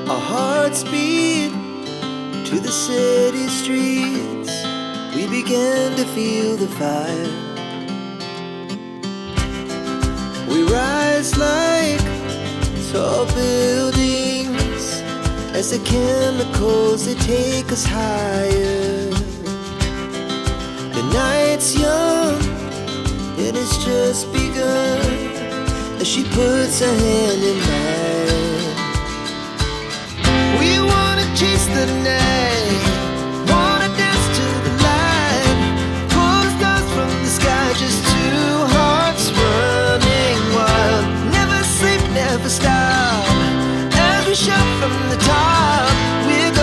Our hearts beat to the city streets. We began to feel the fire. We rise like tall buildings as the chemicals, they take us higher. The night's young and it's just begun as she puts her hand in mine. We wanna chase the night, wanna dance to the light, pull the stars from the sky, just two hearts running wild. Never sleep, never stop, as we shout from the top. We're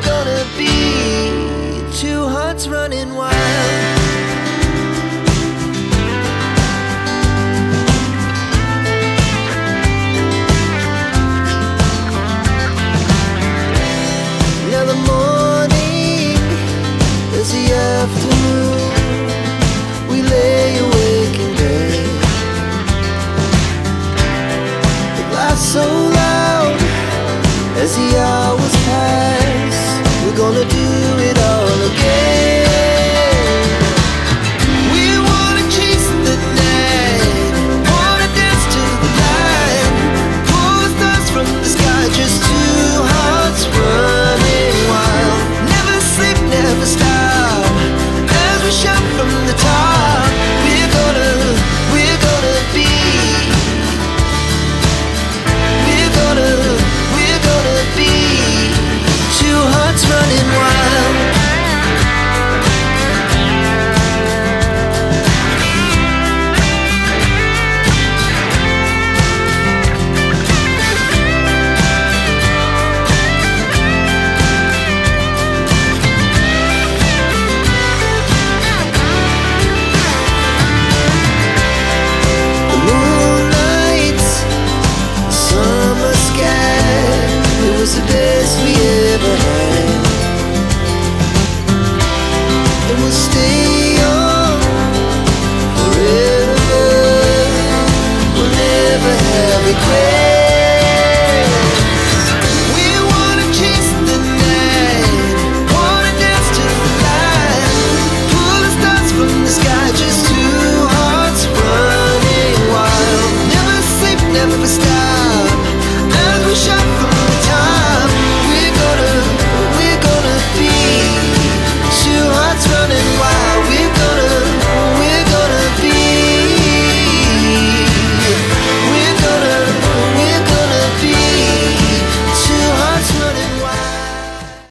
gonna be two hearts running wild. Now the morning is the afternoon. We lay awake in bed. It laughs so loud as the hours pass. We're gonna do